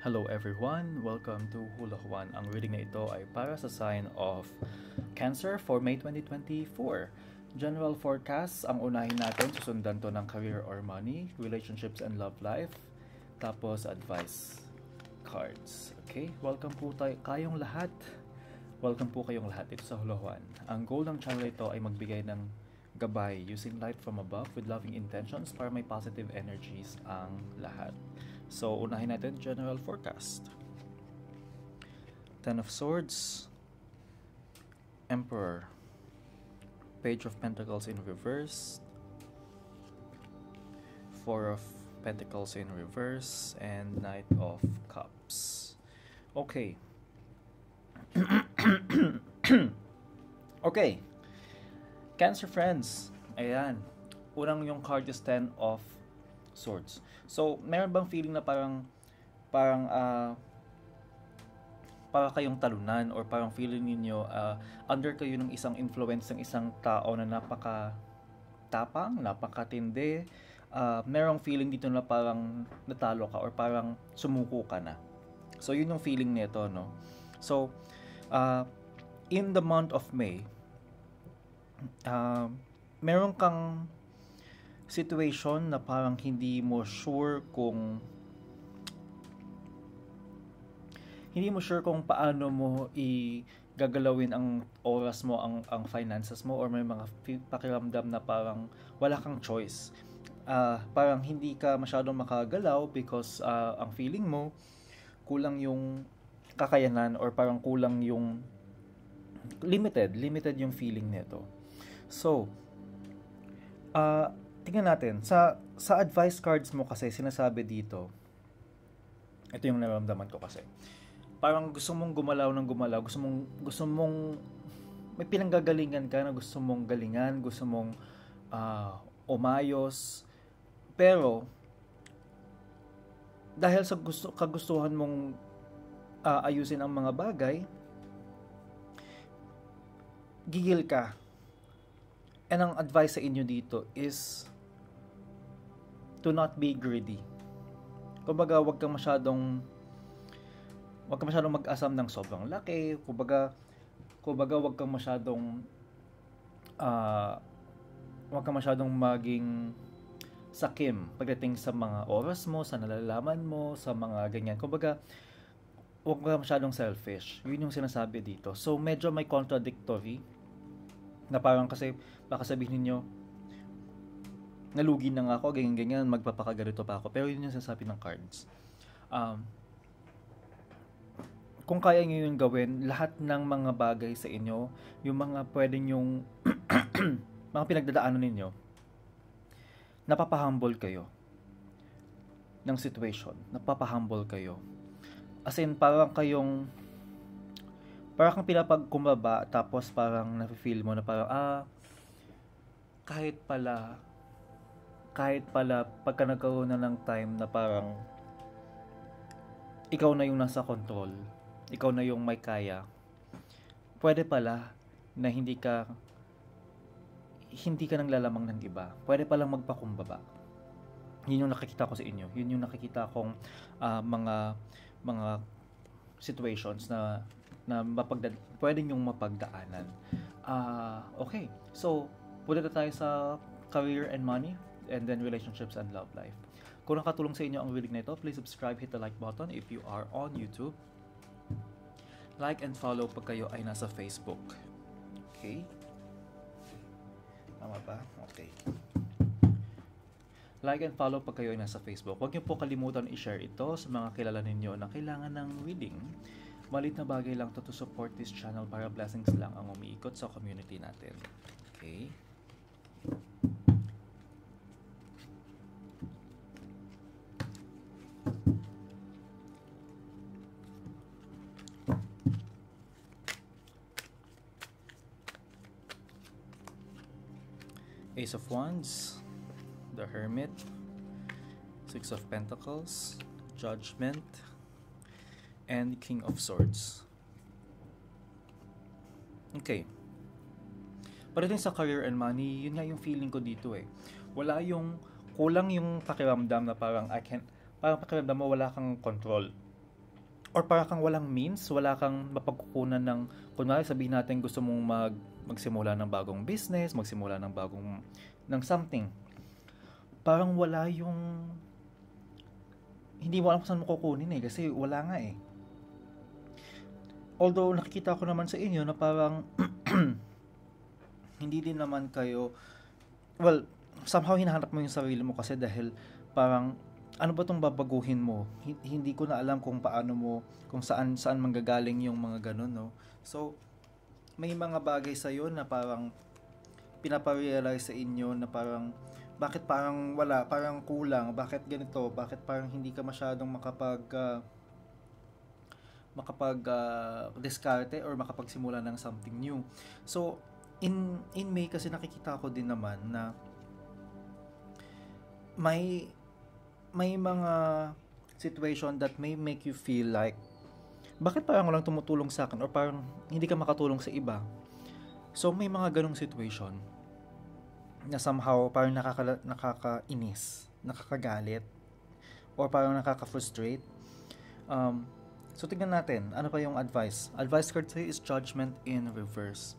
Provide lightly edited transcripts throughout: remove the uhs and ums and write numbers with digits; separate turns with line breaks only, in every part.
Hello everyone, welcome to Hula Juan. Ang reading na ito ay para sa sign of Cancer for May 2024. General forecast, ang unahin natin, susundan to ng career or money, relationships and love life, tapos advice cards. Okay, welcome po kayong lahat. Welcome po kayong lahat dito sa Hula Juan. Ang goal ng channel ito ay magbigay ng gabay using light from above with loving intentions para may positive energies ang lahat. So, unahin natin general forecast. Ten of Swords, Emperor, Page of Pentacles in reverse, Four of Pentacles in reverse, and Knight of Cups. Okay. Okay. Cancer friends. Ayan. Unang yung card is Ten of Swords. So, meron bang feeling na parang para kayong talunan or parang feeling niyo under kayo ng isang influence ng isang tao na napaka-tapang, napakatindi, merong feeling dito na parang natalo ka or parang sumuko ka na. So, yun yung feeling nito, no? So, in the month of May, meron kang situation na parang hindi mo sure kung paano mo gagalawin ang oras mo, ang finances mo, or may mga pakiramdam na parang wala kang choice. Parang hindi ka masyadong makagalaw because ang feeling mo kulang yung kakayanan or parang kulang yung limited yung feeling nito. So, tingnan natin, sa advice cards mo kasi sinasabi dito, ito yung nararamdaman ko kasi. Parang gusto mong gumalaw ng gumalaw, gusto mong may pinanggagalingan ka na gusto mong galingan, gusto mong umayos. Pero dahil sa kagustuhan mong ayusin ang mga bagay, gigil ka. And ang advice sa inyo dito is to not be greedy. Kumbaga, wag kang masyadong mag-asam ng sobrang laki. Kumbaga, wag kang masyadong maging sakim pagdating sa mga oras mo, sa nalalaman mo, sa mga ganyan. Kumbaga, wag kang masyadong selfish. Yun yung sinasabi dito. So, medyo may contradictory na parang kasi baka sabihin niyo nalugi na nga ako, ganyan, magpapakaganito pa ako. Pero yun yung sinasabi ng cards. Kung kaya nyo yung gawin, lahat ng mga bagay sa inyo, yung mga pwedeng yung mga pinagdadaanan ninyo, napapahumble kayo ng situation. Napapahumble kayo. As in, parang kang pinapagkumbaba, tapos parang nafe-feel mo na parang, kahit pala, pagka nagkaroon na ng time na parang ikaw na yung nasa control, ikaw na yung may kaya, pwede pala na hindi ka nang lalamang ng iba. Pwede palang magpakumbaba. Yun yung nakikita ko sa inyo. Yun yung nakikita kong mga situations na pwede nyong mapagdaanan. Okay. So, punta tayo sa career and money, and then relationships and love life. Kung nakatulong sa inyo ang reading na ito, please subscribe, hit the like button if you are on YouTube. Like and follow pag kayo ay nasa Facebook. Okay? Tama ba? Okay. Like and follow pag kayo ay nasa Facebook. Huwag niyo po kalimutan i-share ito sa mga kilala ninyo na kailangan ng reading. Malit na bagay lang to support this channel para blessings lang ang umiikot sa community natin. Okay? Ace of Wands, the Hermit, Six of Pentacles, Judgment, and King of Swords. Okay. Pagdating sa career and money, yun nga yung feeling ko dito eh. Kulang yung pakiramdam na parang pakiramdam mo wala kang control. or para kang walang means, wala kang mapagkukunan ng, kunwari sabihin natin gusto mong magsimula ng bagong business, magsimula ng ng something. Parang wala yung, hindi mo alam kung saan mo kukunin kasi wala nga Although nakikita ko naman sa inyo na parang hindi din naman kayo, well, somehow hinahanap mo yung sarili mo kasi dahil parang ano ba tong babaguhin mo? Hindi ko na alam kung paano mo, kung saan manggagaling yung mga ganun, no? So, may mga bagay sa'yo na parang pinaparealize sa inyo na parang bakit parang wala, parang kulang, bakit ganito, bakit parang hindi ka masyadong diskarte or makapagsimula ng something new. So, in May kasi nakikita ko din naman na may mga situation that may make you feel like bakit parang walang tumutulong sa akin or parang hindi ka makatulong sa iba. So may mga ganong situation na somehow parang nakakainis, nakakagalit, or parang nakaka-frustrate. So tignan natin, ano pa yung advice? Advice card sa'yo is Judgment in reverse.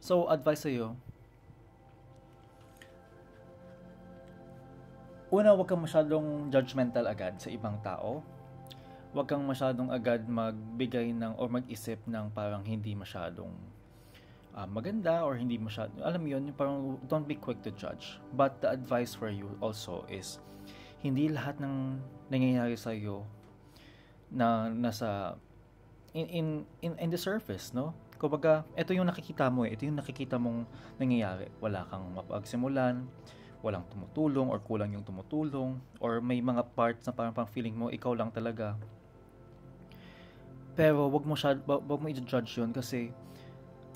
So advice sa'yo, una, huwag kang masyadong judgmental agad sa ibang tao. Huwag kang masyadong agad magbigay ng or mag-isip ng parang hindi masyadong maganda or hindi masyadong, alam mo yun, parang don't be quick to judge. But the advice for you also is, hindi lahat ng nangyayari sa iyo na nasa in the surface, no? Kumbaga, ito yung nakikita mo ito yung nakikita mong nangyayari. Wala kang mapagsimulan, walang tumutulong or kulang yung tumutulong, or may mga parts na parang feeling mo ikaw lang talaga. Pero wag mo i-judge yun kasi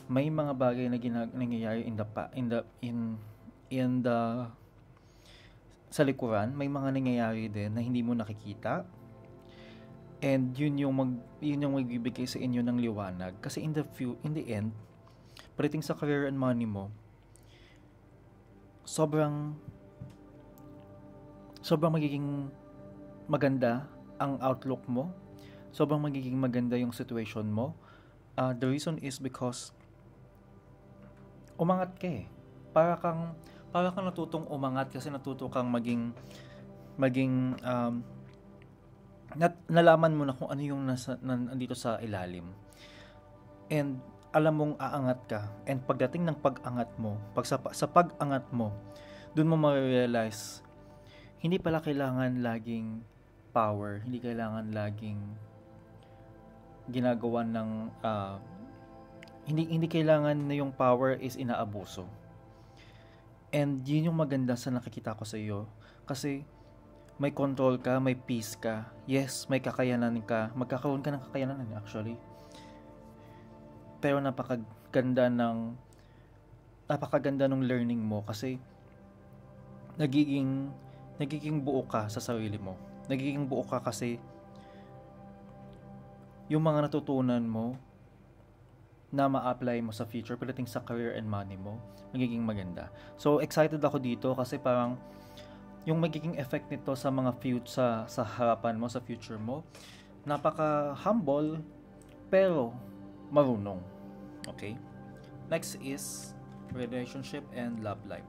may mga bagay na nangyayari in the sa likuran, may mga nangyayari din na hindi mo nakikita. And yun yung magbibigay sa inyo ng liwanag kasi in the end, pagdating sa career and money mo, sobrang magiging maganda ang outlook mo. Sobrang magiging maganda yung situation mo. The reason is because umangat ka Para kang natutong umangat kasi natuto kang maging nalaman mo na kung ano yung nandito sa ilalim. And alam mong aangat ka. And pagdating ng pag-angat mo, sa pag-angat mo, dun mo ma-realize, hindi pala kailangan laging power, hindi kailangan laging ginagawa ng hindi kailangan na yung power is inaabuso. And yun yung maganda sa nakikita ko sa iyo kasi may control ka, may peace ka. Yes, may kakayanan ka. Magkakaroon ka ng kakayanan actually. Pero napakaganda ng learning mo kasi nagiging buo ka sa sarili mo. Nagiging buo ka kasi yung mga natutunan mo na ma-apply mo sa future pagdating sa career and money mo, magiging maganda. So excited ako dito kasi parang yung magiging effect nito sa mga sa harapan mo, sa future mo, napaka-humble pero marunong. Okay? Next is relationship and love life.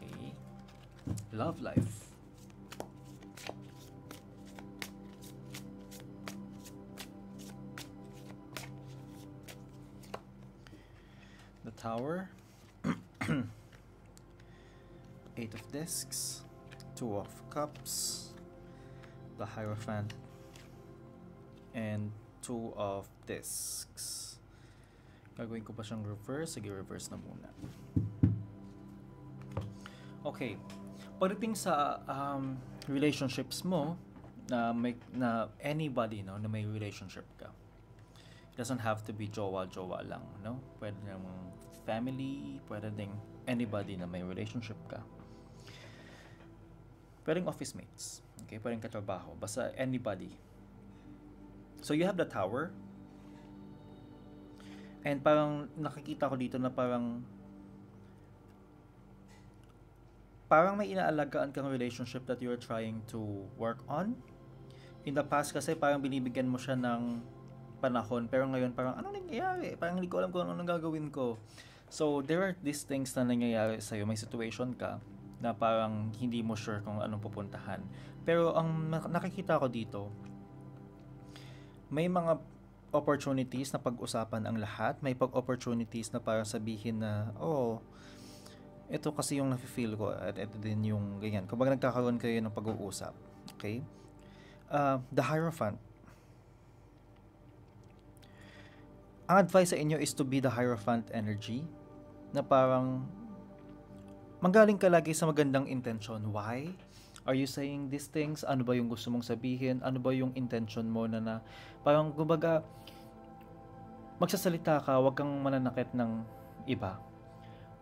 Okay? Love life. The Tower. 8 of Discs. 2 of Cups. The Hierophant. And 2 of Discs. Gagawin ko pa siyang reverse. Sige, reverse na muna. Okay. Pagdating sa relationships mo, na anybody, no, na may relationship ka. It doesn't have to be jowa lang, no? Pwede namang family, pwede ding anybody na may relationship ka. Pwedeng office mates, okay? Pwedeng katrabaho, basta anybody. So you have the Tower. And parang nakikita ko dito na parang may inaalagaan kang relationship that you're trying to work on. In the past kasi parang binibigyan mo siya ng panahon, pero ngayon parang ano nangyayari? Parang hindi ko alam kung anong gagawin ko. So, there are these things na nangyayari sa'yo. May situation ka na parang hindi mo sure kung anong pupuntahan. Pero ang nakikita ko dito, may mga opportunities na pag-usapan ang lahat. May opportunities na parang sabihin na, oh, ito kasi yung nafe-feel ko at ito din yung ganyan. Kung baga nagkakaroon kayo ng pag-uusap. Okay? The Hierophant. Ang advice sa inyo is to be the Hierophant energy na parang manggaling ka lagi sa magandang intention. Why? Are you saying these things? Ano ba yung gusto mong sabihin? Ano ba yung intention mo na parang kumbaga magsasalita ka, wag kang mananakit ng iba.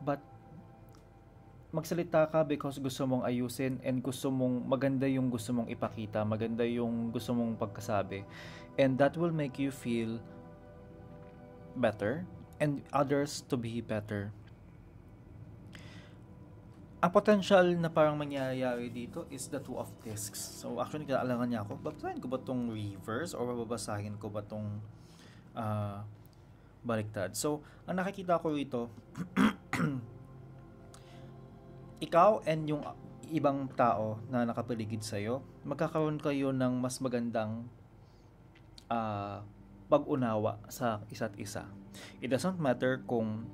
But magsalita ka because gusto mong ayusin and gusto mong maganda yung gusto mong ipakita, maganda yung gusto mong pagkasabi. And that will make you feel better and others to be better. Ang potential na parang mangyayari dito is the Two of Discs. So actually kailangan niya ako, babasahin ko ba itong reverse or babasahin ko ba itong baliktad? So ang nakikita ko rito, ikaw and yung ibang tao na nakapaligid sa'yo, magkakaroon kayo ng mas magandang pag-unawa sa isa't isa. It doesn't matter kung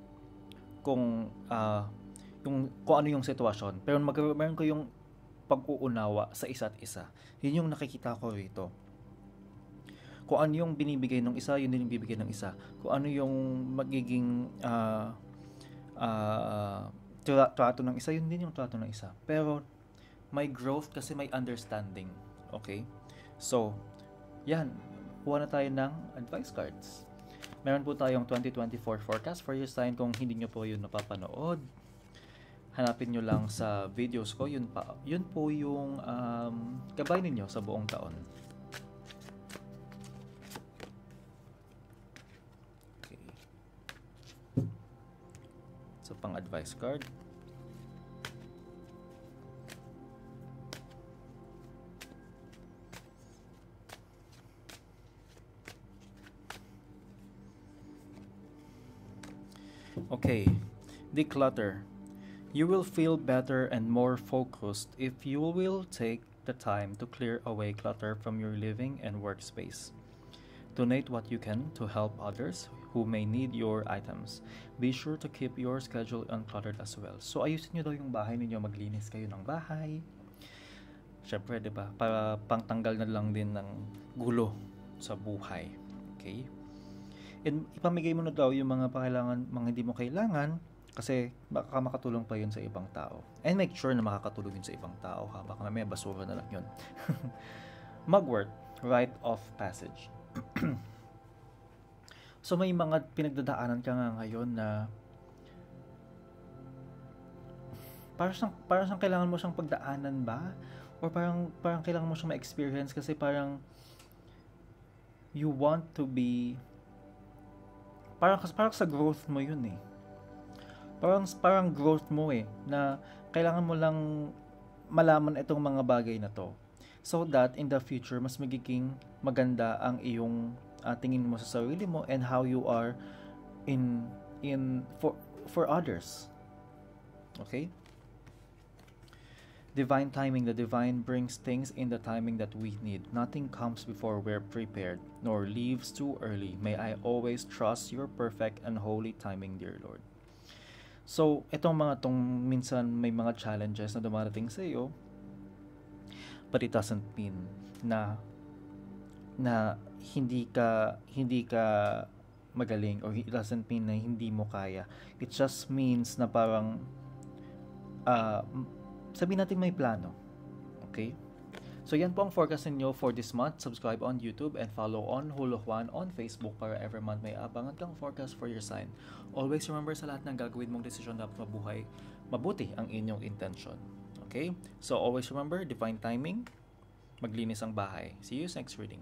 ano yung sitwasyon, pero meron kayong pag-uunawa sa isa't isa. Yun yung nakikita ko rito. Kung ano yung binibigay ng isa, yun din yung bibigay ng isa. Kung ano yung magiging trato ng isa, yun din yung trato ng isa. Pero may growth kasi may understanding. Okay? So, yan. Kuha na tayo ng advice cards. Meron po tayong 2024 forecast for your sign. Kung hindi nyo po yun napapanood, hanapin nyo lang sa videos ko. Yun po yung gabay ninyo sa buong taon. Okay. So, pang advice card. Okay, declutter. You will feel better and more focused if you will take the time to clear away clutter from your living and workspace. Donate what you can to help others who may need your items. Be sure to keep your schedule uncluttered as well. So ayusin nyo daw yung bahay ninyo, maglinis kayo ng bahay. Syempre, di ba? Para pangtanggal na lang din ng gulo sa buhay. Okay? And ipamigay mo na daw yung mga hindi mo kailangan kasi baka makatulong pa yun sa ibang tao. And make sure na makakatulong yun sa ibang tao. Baka may basura na lang yun. Mugwort, rite of passage. So may mga pinagdadaanan ka nga ngayon na parang kailangan mo siyang pagdaanan ba? Or parang kailangan mo siyang ma-experience kasi parang you want to be parang sa growth mo yun eh. Parang growth mo eh, na kailangan mo lang malaman itong mga bagay na to. So that in the future, mas magiging maganda ang iyong tingin mo sa sarili mo and how you are for others. Okay? Divine timing. The divine brings things in the timing that we need. Nothing comes before we're prepared, nor leaves too early. May I always trust your perfect and holy timing, dear Lord. So, itong minsan may mga challenges na dumarating sa iyo, but it doesn't mean na hindi ka magaling, or it doesn't mean na hindi mo kaya. It just means na parang sabihin natin may plano. Okay? So yan po ang forecast ninyo for this month. Subscribe on YouTube and follow on Hulo Juan on Facebook para every month may abangan kang forecast for your sign. Always remember sa lahat ng gagawin mong desisyon dapat mabuti ang inyong intention. Okay? So always remember, divine timing, maglinis ang bahay. See you next reading.